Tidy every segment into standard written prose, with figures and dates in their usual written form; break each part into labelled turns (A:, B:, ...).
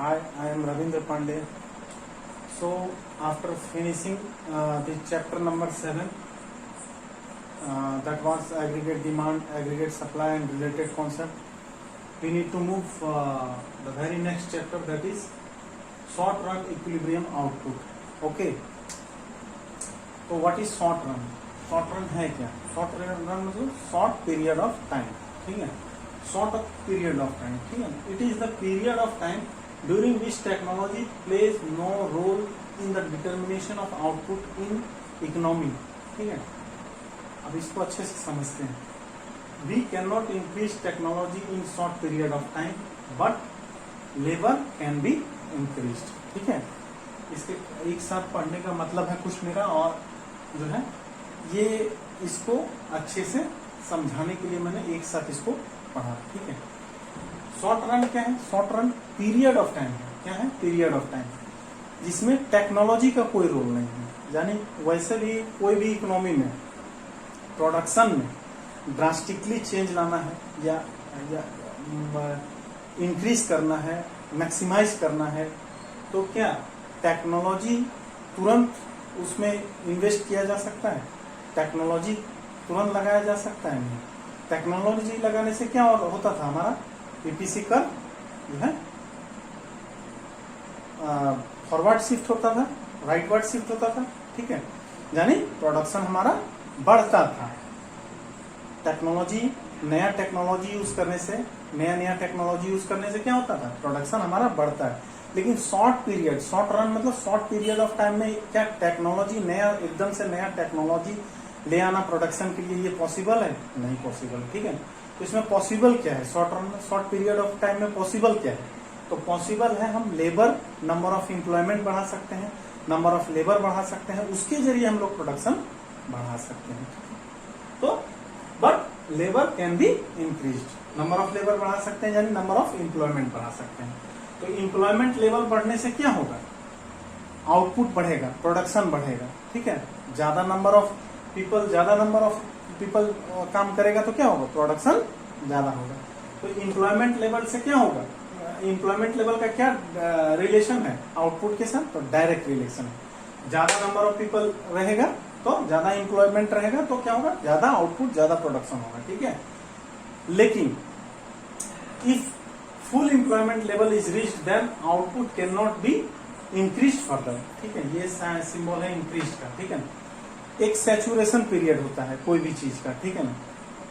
A: Hi, I am Ravindra Pandey. So, after finishing the chapter number 7, that was aggregate demand, aggregate supply, and related concept, we need to move the very next chapter, that is short run equilibrium output. Okay. तो what is short run? Short run है क्या? Short run मतलब short period of time. ठीक है? Short period of time. ठीक है? It is the period of time during which technology plays no role in the determination of output in economy. ठीक है? अब इसको अच्छे से समझते हैं. We cannot increase technology in short period of time, but labor can be increased. ठीक है? इसके एक साथ पढ़ने का मतलब है कुछ मेरा, और जो है ये इसको अच्छे से समझाने के लिए मैंने एक साथ इसको पढ़ा. ठीक है? शॉर्ट रन क्या है? Short run period of time है. क्या है? पीरियड ऑफ टाइम जिसमें टेक्नोलॉजी का कोई रोल नहीं है. यानी वैसे भी कोई भी इकोनॉमी में प्रोडक्शन में ड्रास्टिकली चेंज लाना है या इंक्रीज करना है, मैक्सिमाइज करना है, तो क्या टेक्नोलॉजी तुरंत उसमें इन्वेस्ट किया जा सकता है? टेक्नोलॉजी तुरंत लगाया जा सकता है? नहीं. टेक्नोलॉजी लगाने से क्या होता था? हमारा पीपीसी कर जो है फॉरवर्ड शिफ्ट होता था, राइटवर्ड शिफ्ट होता था. ठीक है? यानी प्रोडक्शन हमारा बढ़ता था. टेक्नोलॉजी, नया टेक्नोलॉजी यूज करने से, नया टेक्नोलॉजी यूज करने से क्या होता था? प्रोडक्शन हमारा बढ़ता है. लेकिन शॉर्ट पीरियड, शॉर्ट रन मतलब शॉर्ट पीरियड ऑफ टाइम में क्या टेक्नोलॉजी नया, एकदम से नया टेक्नोलॉजी ले आना प्रोडक्शन के लिए ये पॉसिबल है? नहीं पॉसिबल. ठीक है? तो इसमें पॉसिबल क्या है? शॉर्ट रन में, शॉर्ट पीरियड ऑफ टाइम में पॉसिबल क्या है? तो पॉसिबल है हम लेबर, नंबर ऑफ एम्प्लॉयमेंट बढ़ा सकते हैं, नंबर ऑफ लेबर बढ़ा सकते हैं, उसके जरिए हम लोग प्रोडक्शन बढ़ा सकते हैं. तो but labour can be increased. Number of labour बढ़ा सकते हैं यानी नंबर ऑफ एम्प्लॉयमेंट बढ़ा सकते हैं. तो एम्प्लॉयमेंट लेवल बढ़ने से क्या होगा? आउटपुट बढ़ेगा, प्रोडक्शन बढ़ेगा. ठीक है? ज्यादा नंबर ऑफ पीपल काम करेगा तो क्या होगा? प्रोडक्शन ज्यादा होगा. तो एम्प्लॉयमेंट लेवल से क्या होगा? एम्प्लॉयमेंट लेवल का क्या रिलेशन है आउटपुट के साथ? तो डायरेक्ट रिलेशन है. ज्यादा नंबर ऑफ पीपल रहेगा तो ज्यादा एम्प्लॉयमेंट रहेगा तो क्या होगा? ज्यादा आउटपुट, ज्यादा प्रोडक्शन होगा. ठीक है? लेकिन if full employment level is reached then output can not be increase further. ठीक है? ये सिंबल है इंक्रीज का. ठीक है? एक सैचुरेशन पीरियड होता है कोई भी चीज का. ठीक है ना?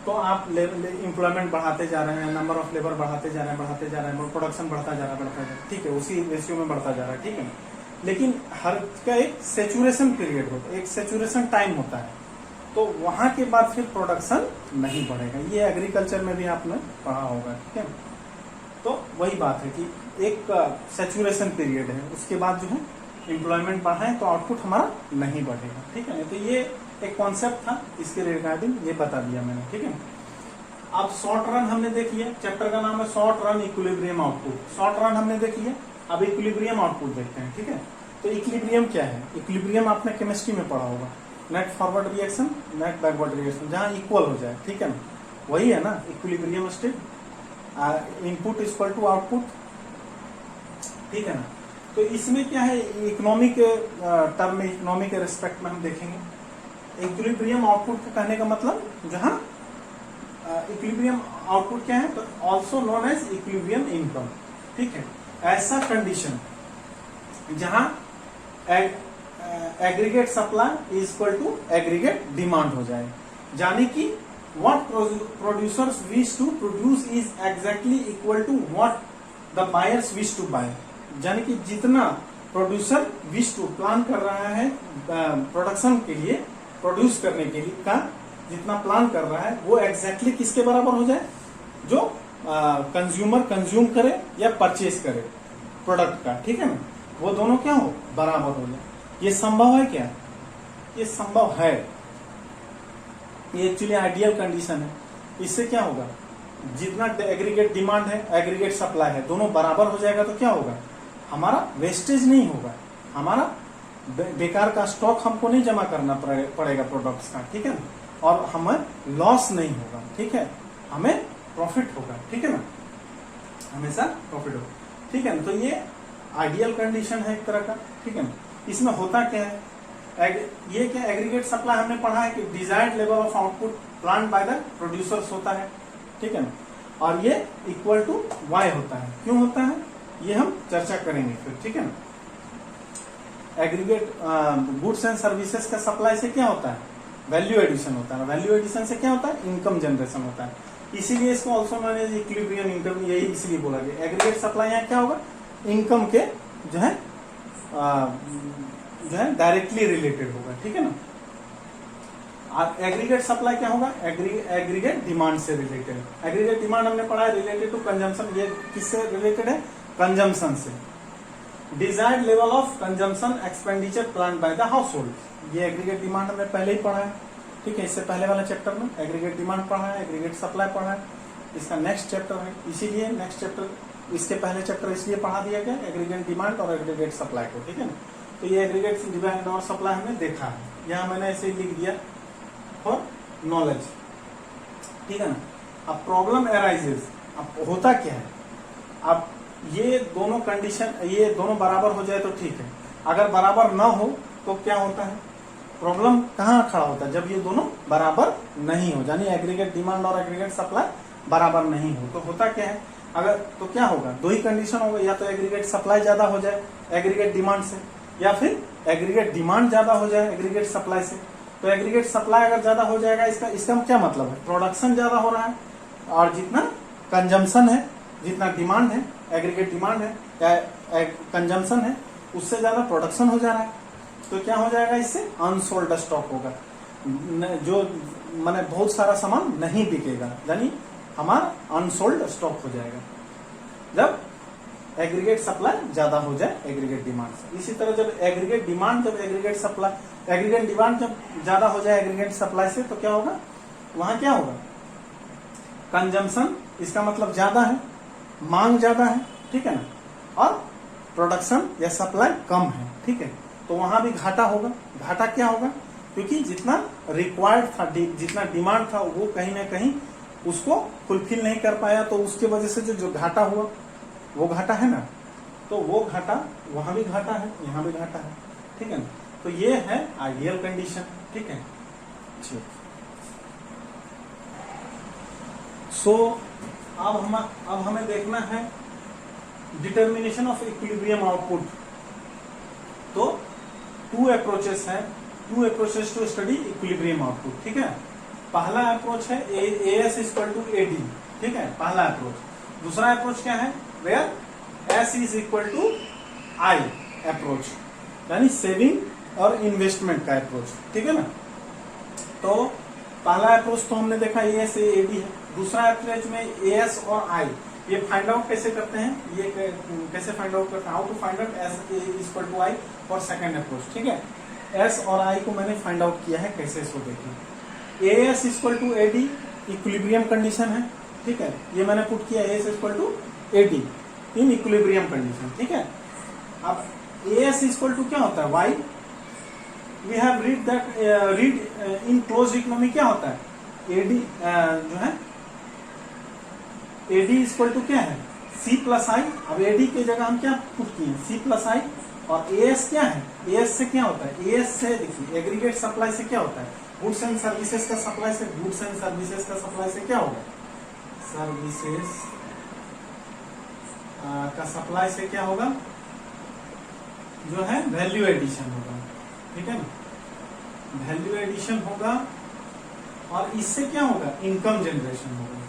A: तो आप एम्प्लॉयमेंट बढ़ाते जा रहे हैं, नंबर ऑफ लेबर बढ़ाते जा रहे हैं, प्रोडक्शन बढ़ता जा रहा है. ठीक है? उसी रेशियो में बढ़ता जा रहा है. ठीक है? लेकिन हर का एक सैचुरेशन पीरियड होता है, एक सैचुरेशन टाइम होता है. तो वहां के बाद फिर प्रोडक्शन नहीं बढ़ेगा. ये एग्रीकल्चर में भी आपने पढ़ा होगा. ठीक है? तो वही बात है कि एक सैचुरेशन पीरियड है, उसके बाद जो है एम्प्लॉयमेंट बढ़ाए तो आउटपुट हमारा नहीं बढ़ेगा. ठीक है? तो ये एक कॉन्सेप्ट था, इसके रिगार्डिंग ये बता दिया मैंने. ठीक है? अब शॉर्ट रन हमने देख लिया. चैप्टर का नाम है short run equilibrium output. Short run हमने देख लिया. अब इक्विलिब्रियम आउटपुट देखते हैं. ठीक है? तो इक्विलिब्रियम क्या है? इक्विलिब्रियम आपने केमिस्ट्री में पढ़ा होगा. Net forward reaction, net backward reaction, जहां इक्वल हो जाए. ठीक है ना? वही है ना equilibrium state. Input equal to output. ठीक है ना? तो इसमें क्या है, इकोनॉमिक टर्म में, इकोनॉमी के रिस्पेक्ट में हम देखेंगे. इक्विलिब्रियम आउटपुट को कहने का मतलब जहां इक्विलिब्रियम आउटपुट क्या है? तो also known as equilibrium income. ठीक है? ऐसा कंडीशन जहां aggregate supply is equal to aggregate demand हो जाए. यानी कि what producers wish to produce is exactly equal to what the buyers wish to buy. यानी कि जितना प्रोड्यूसर विश टू प्लान कर रहा है प्रोडक्शन के लिए, प्रोड्यूस करने के लिए का जितना प्लान कर रहा है वो एग्जैक्टली किसके बराबर हो जाए? जो कंज्यूमर कंज्यूम करे या परचेज करे प्रोडक्ट का. ठीक है ना? वो दोनों क्या हो? बराबर हो जाए. ये संभव है क्या? ये संभव है. ये एक्चुअली आइडियल कंडीशन है. इससे क्या होगा? जितना एग्रीगेट डिमांड है, एग्रीगेट सप्लाई है, दोनों बराबर हो जाएगा तो क्या होगा? हमारा वेस्टेज नहीं होगा. हमारा बेकार का स्टॉक हमको नहीं जमा करना पड़ेगा प्रोडक्ट्स का. ठीक है ना? और हमें लॉस नहीं होगा. ठीक है? हमें प्रॉफिट होगा. ठीक है ना? हमेशा प्रॉफिट होगा. ठीक है ना? तो ये आइडियल कंडीशन है एक तरह का, ठीक है ना। इसमें होता क्या है, ये क्या एग्रीगेट सप्लाई हमने पढ़ा है कि desired level of output plant by the producers होता है, ठीक है ना, और ये इक्वल टू वाई होता है। क्यों होता है ये हम चर्चा करेंगे फिर, ठीक है ना। एग्रीगेट गुड्स एंड सर्विसेज का सप्लाई से क्या होता है, वैल्यू एडिशन होता है, वैल्यू एडिशन से क्या होता है, इनकम जनरेशन होता है। इसीलिए इसको also known as equilibrium income, यही इसलिए बोला गया। एग्रीगेट सप्लाई यहाँ क्या होगा, इनकम के जो है डायरेक्टली रिलेटेड होगा, ठीक है ना। एग्रीगेट सप्लाई क्या होगा, एग्रीगेट डिमांड से रिलेटेड। एग्रीगेट डिमांड हमने पढ़ा है रिलेटेड टू कंजम्पशन, ये किससे रिलेटेड है, कंजम्पशन से। Desired level of consumption expenditure plan by the house hold, ये एग्रीगेट डिमांड हमने पहले ही पढ़ा है, ठीक है। इससे पहले वाला चैप्टर में एग्रीगेट डिमांड पढ़ा है, एग्रीगेट सप्लाई पढ़ा है, इसका नेक्स्ट चैप्टर है। इसीलिए नेक्स्ट चैप्टर, इसके पहले चैप्टर इसलिए पढ़ा दिया गया एग्रीगेट डिमांड और एग्रीगेट सप्लाई को, ठीक है ना। तो ये एग्रीगेट डिमांड और सप्लाई हमने देखा है, यहाँ मैंने ऐसे ही लिख दिया फॉर नॉलेज, ठीक है ना। अब प्रॉब्लम एराइजेस, अब होता क्या है, अब ये दोनों कंडीशन, ये दोनों बराबर हो जाए तो ठीक है, अगर बराबर ना हो तो क्या होता है, प्रॉब्लम कहाँ खड़ा होता है, जब ये दोनों बराबर नहीं हो, यानी एग्रीगेट डिमांड और एग्रीगेट सप्लाई बराबर नहीं हो तो होता क्या है, अगर तो क्या होगा, दो ही कंडीशन होगा, या तो एग्रीगेट सप्लाई ज्यादा हो जाए एग्रीगेट डिमांड से, या फिर एग्रीगेट डिमांड ज्यादा हो जाए एग्रीगेट सप्लाई से। तो एग्रीगेट सप्लाई अगर ज्यादा हो जाएगा, इसका क्या मतलब है, प्रोडक्शन ज्यादा हो रहा है, और जितना कंजम्पशन है, जितना डिमांड है, एग्रीगेट डिमांड है या कंजम्पशन है, उससे ज्यादा प्रोडक्शन हो जा रहा है, तो क्या हो जाएगा, इससे अनसोल्ड स्टॉक होगा, जो माने बहुत सारा सामान नहीं बिकेगा, यानी हमारा अनसोल्ड स्टॉक हो जाएगा जब एग्रीगेट सप्लाई ज्यादा हो जाए एग्रीगेट डिमांड से। इसी तरह जब एग्रीगेट डिमांड, जब एग्रीगेट सप्लाई, एग्रीगेट डिमांड जब ज्यादा हो जाए एग्रीगेट सप्लाई से, तो क्या होगा, वहां क्या होगा, कंजम्पशन, इसका मतलब ज्यादा है, मांग ज्यादा है, ठीक है ना, और प्रोडक्शन या सप्लाई कम है, ठीक है, तो वहां भी घाटा होगा। घाटा क्या होगा, क्योंकि जितना रिक्वायर्ड था, जितना डिमांड था, वो कहीं ना कहीं उसको फुलफिल नहीं कर पाया, तो उसके वजह से जो घाटा हुआ, वो घाटा है ना, तो वो घाटा वहां भी घाटा है, यहाँ भी घाटा है, ठीक है ना। तो ये है आइडियल कंडीशन, ठीक है। सो अब हमें देखना है डिटर्मिनेशन ऑफ इक्विलिब्रियम आउटपुट। तो टू अप्रोचेस है, two approaches to study equilibrium output, ठीक है। पहला अप्रोच है एएस इक्वल टू एडी, ठीक है, पहला अप्रोच। दूसरा अप्रोच क्या है, where S is equal to I approach, यानी सेविंग और इन्वेस्टमेंट का अप्रोच, ठीक है ना। तो पहला अप्रोच तो हमने देखा एएस एडी है। दूसरा अप्रोच में एएस और आई, ये फाइंड आउट कैसे करते हैं, ये कैसे फाइंड आउट करते हैं, how to find out S equal to I for second approach, ठीक है। एस और आई को मैंने फाइंड आउट किया है, कैसे इसको देखिए। AS equal to AD equilibrium condition है, ठीक है, ये मैंने पुट किया AS equal to AD in equilibrium condition, ठीक है। अब एएस इक्वल टू क्या होता है, Y, we have read that, read in closed economy क्या होता है, एडी जो है, एडी इक्वल टू क्या है, सी प्लस आई। अब एडी की जगह हम क्या पुट किए, सी प्लस आई, और एएस क्या है, एएस से क्या होता है, एएस से देखिए एग्रीगेट सप्लाई से क्या होता है, गुड्स एंड सर्विसेज का सप्लाई से, गुड्स एंड सर्विसेज का सप्लाई से क्या होगा, सर्विसेज का सप्लाई से क्या होगा, जो है वैल्यू एडिशन होगा, ठीक है ना, वैल्यू एडिशन होगा, और इससे क्या होगा, इनकम जनरेशन होगा,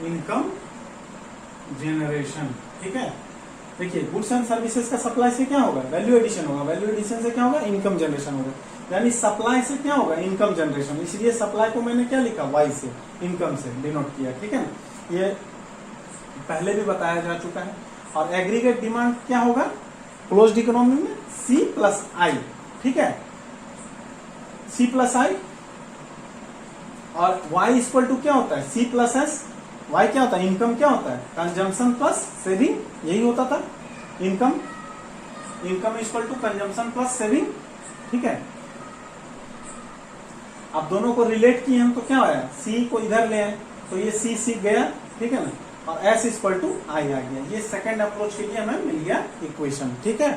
A: इनकम जनरेशन, ठीक है। देखिए गुड्स एंड सर्विसेज का सप्लाई से क्या होगा, वैल्यू एडिशन होगा, वैल्यू एडिशन से क्या होगा, इनकम जनरेशन होगा, यानी सप्लाई से क्या होगा, इनकम जनरेशन। इसलिए सप्लाई को मैंने क्या लिखा, वाई से, इनकम से डिनोट किया, ठीक है ना, ये पहले भी बताया जा चुका है। और एग्रीगेट डिमांड क्या होगा, क्लोज्ड इकोनॉमी में सी प्लस आई, ठीक है, सी प्लस आई, और वाई इक्वल टू क्या होता है, सी प्लस एस। वाई क्या होता है, इनकम क्या होता है, कंजम्पशन प्लस सेविंग, यही होता था income, income equal to consumption plus saving, ठीक है। अब दोनों को रिलेट किए हम तो क्या आया, सी को इधर ले आए, तो ये सी गया, ठीक है ना, और S इक्वल टू आई आ गया। ये सेकंड अप्रोच के लिए हमें मिल गया इक्वेशन, ठीक है।